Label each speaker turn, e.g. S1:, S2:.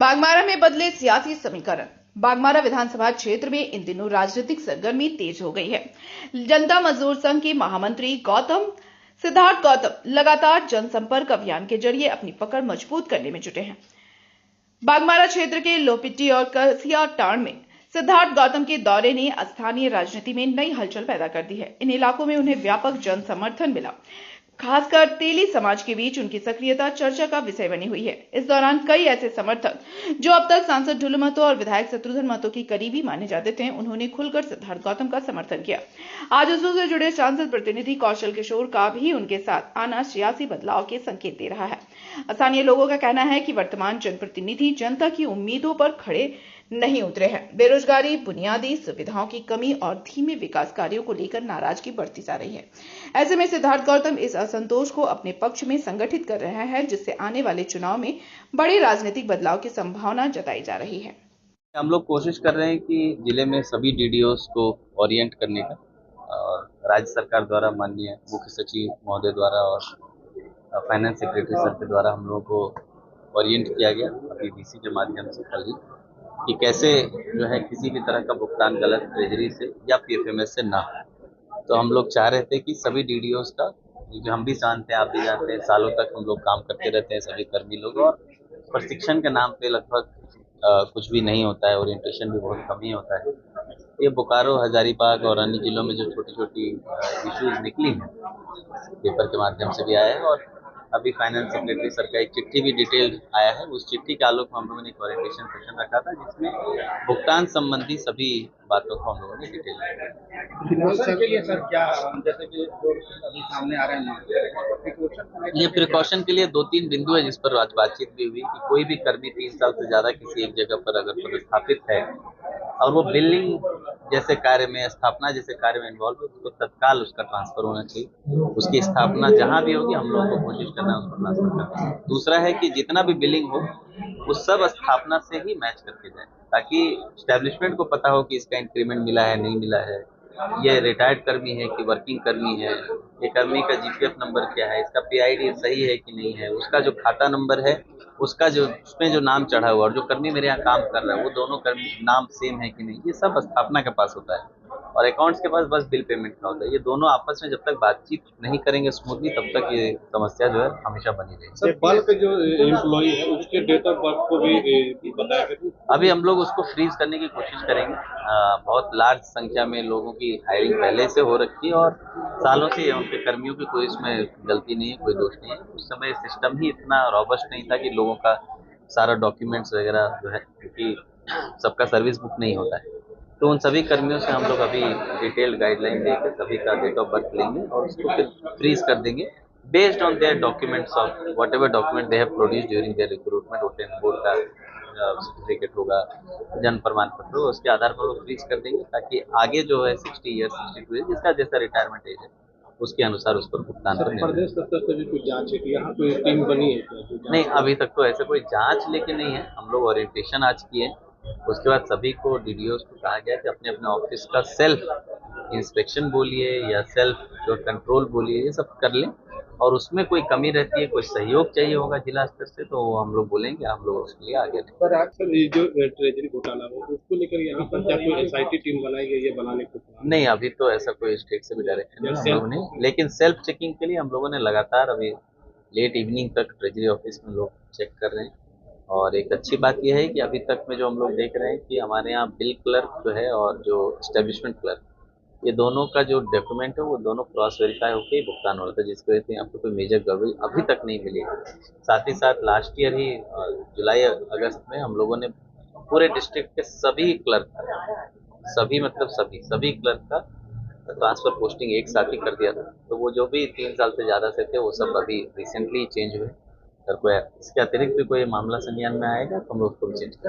S1: बागमारा में बदले सियासी समीकरण। बागमारा विधानसभा क्षेत्र में इन दिनों राजनीतिक सरगर्मी तेज हो गई है। जनता मजदूर संघ के महामंत्री सिद्धार्थ गौतम लगातार जनसंपर्क अभियान के जरिए अपनी पकड़ मजबूत करने में जुटे हैं। बागमारा क्षेत्र के लोपिट्टी और कसियाटांड में सिद्धार्थ गौतम के दौरे ने स्थानीय राजनीति में नई हलचल पैदा कर दी है। इन इलाकों में उन्हें व्यापक जन समर्थन मिला। खासकर तेली समाज के बीच उनकी सक्रियता चर्चा का विषय बनी हुई है। इस दौरान कई ऐसे समर्थक जो अब तक सांसद ढुल्लू महतो और विधायक शत्रुघ्न महतो की करीबी माने जाते थे, उन्होंने खुलकर सिद्धार्थ गौतम का समर्थन किया। आजसू से जुड़े सांसद प्रतिनिधि कौशल किशोर का भी उनके साथ आना सियासी बदलाव के संकेत दे रहा है। स्थानीय लोगों का कहना है कि वर्तमान जनप्रतिनिधि जनता की उम्मीदों पर खड़े नहीं उतरे हैं। बेरोजगारी, बुनियादी सुविधाओं की कमी और धीमे विकास कार्यों को लेकर नाराजगी बढ़ती जा रही है। ऐसे में सिद्धार्थ गौतम इस असंतोष को अपने पक्ष में संगठित कर रहे हैं, जिससे आने वाले चुनाव में बड़े राजनीतिक बदलाव की संभावना जताई जा रही है।
S2: हम लोग कोशिश कर रहे हैं कि जिले में सभी डीडीओस को ओरिएंट करने का, और राज्य सरकार द्वारा माननीय मुख्य सचिव महोदय द्वारा और फाइनेंस सेक्रेटरी सर के द्वारा हम लोगों को ओरिएंट किया गया अभी डीसी के माध्यम से कल ही, कि कैसे जो है किसी भी तरह का भुगतान गलत ट्रेजरी से या पीएफएमएस से ना हो। तो हम लोग चाह रहे थे कि सभी डीडीओस का, क्योंकि हम भी जानते हैं, आप भी जानते हैं, सालों तक हम लोग काम करते रहते हैं सभी कर्मी लोग, और प्रशिक्षण के नाम पे लगभग कुछ भी नहीं होता है, ओरिएंटेशन भी बहुत कम ही होता है। ये बोकारो, हजारीबाग और अन्य जिलों में जो छोटी छोटी इश्यूज निकली हैं, पेपर के माध्यम से भी आया है, और अभी फाइनेंस सेक्रेटरी सर का एक चिट्ठी भी डिटेल्ड आया है। उस चिट्ठी के आलोक में हम लोगों ने एक ओरिएंटेशन सेशन रखा था, जिसमें भुगतान संबंधी सभी बातों को हम लोगों ने डिटेल
S3: प्रिकॉशन के लिए सर क्या, जैसे कि जो अभी सामने आ रहे हैं,
S2: ये प्रिकॉशन के लिए 2-3 बिंदु है जिस पर आज बातचीत भी हुई कि कोई भी कर्मी 3 साल से ज्यादा किसी एक जगह पर अगर पदस्थापित है और वो बिल्डिंग जैसे कार्य में, स्थापना जैसे कार्य में इन्वॉल्व है, उसको तत्काल उसका ट्रांसफर होना चाहिए। उसकी स्थापना जहां भी होगी हम लोगों को कोशिश करना है उसको ट्रांसफर करना। दूसरा है कि जितना भी बिलिंग हो वो सब स्थापना से ही मैच करके जाए, ताकि स्टैब्लिशमेंट को पता हो कि इसका इंक्रीमेंट मिला है नहीं मिला है, ये रिटायर्ड कर्मी है कि वर्किंग कर्मी है, ये कर्मी का जीपीएफ नंबर क्या है, इसका पीआईडी सही है कि नहीं है, उसका जो खाता नंबर है, उसका जो उसमें जो नाम चढ़ा हुआ और जो कर्मी मेरे यहाँ काम कर रहा है वो दोनों कर्मी नाम सेम है कि नहीं, ये सब स्थापना के पास होता है। और अकाउंट्स के पास बस बिल पेमेंट का होता है। ये दोनों आपस में जब तक बातचीत नहीं करेंगे स्मूथली, तब तक ये समस्या जो है हमेशा बनी रहेगी।
S3: बल्क जो एम्प्लॉई है उसके डेट ऑफ बर्थ को भी बताया।
S2: अभी हम लोग उसको फ्रीज करने की कोशिश करेंगे। बहुत लार्ज संख्या में लोगों की हायरिंग पहले से हो रखी है और सालों से उनके कर्मियों की कोई इसमें गलती नहीं है, कोई दोष नहीं है। उस समय सिस्टम ही इतना रॉबस्ट नहीं था कि लोगों का सारा डॉक्यूमेंट्स वगैरह जो है, क्योंकि सबका सर्विस बुक नहीं होता है, तो उन सभी कर्मियों से हम लोग अभी डिटेल्ड गाइडलाइन लेकर सभी का डेट ऑफ बर्थ लेंगे और उसको फिर फ्रीज कर देंगे based on their documents of whatever document they have produce during their recruitment. ओटेन बोर्ड का सर्टिफिकेट होगा, जन्म प्रमाण पत्र होगा, उसके आधार पर वो फ्रीज कर देंगे, ताकि आगे जो है 60 ईयर्स 62 ईयर्स जिसका जैसा रिटायरमेंट एज है उसके अनुसार उस पर भुगतान करने।
S3: प्रदेश स्तर से भी कुछ जांच है कि यहाँ कोई टीम बनी है?
S2: नहीं, अभी तक तो ऐसे कोई जांच लेके नहीं है। हम लोग ओरिएंटेशन आज किए, उसके बाद सभी को डीडीओस को कहा गया कि अपने अपने ऑफिस का सेल्फ इंस्पेक्शन बोलिए या सेल्फ जो कंट्रोल बोलिए, ये सब कर लें, और उसमें कोई कमी रहती है, कोई सहयोग चाहिए होगा जिला स्तर से, तो वो हम लोग बोलेंगे, हम लोग उसके लिए आगे रहेंगे।
S3: पर आजकल ये जो ट्रेजरी घोटाला है उसको लेकर यहाँ पर क्या कोई एसआईटी टीम बनाई गई है बनाने को?
S2: नहीं, अभी तो ऐसा कोई स्टेट से भी डायरेक्शन हम लोगों ने, लेकिन सेल्फ चेकिंग के लिए हम लोगों ने लगातार अभी लेट इवनिंग तक ट्रेजरी ऑफिस में लोग चेक कर रहे हैं। और एक अच्छी बात यह है कि अभी तक में जो हम लोग देख रहे हैं कि हमारे यहाँ बिल क्लर्क जो है और जो एस्टेब्लिशमेंट क्लर्क, ये दोनों का जो डॉक्यूमेंट है वो दोनों क्रॉस वेरीफाई होकर ही भुगतान हो रहा था, जिसकी वजह से यहाँ पर कोई मेजर गड़बड़ी अभी तक नहीं मिली है। साथ ही साथ लास्ट ईयर ही जुलाई अगस्त में हम लोगों ने पूरे डिस्ट्रिक्ट के सभी क्लर्क का, सभी मतलब सभी क्लर्क का ट्रांसफर पोस्टिंग एक साथ ही कर दिया था। तो वो जो भी 3 साल से ज़्यादा से थे वो सब अभी रिसेंटली चेंज हुए। अगर कोई इसके अतिरिक्त भी कोई मामला संज्ञान में आएगा तो हम लोग उसको भी चेंज करेंगे।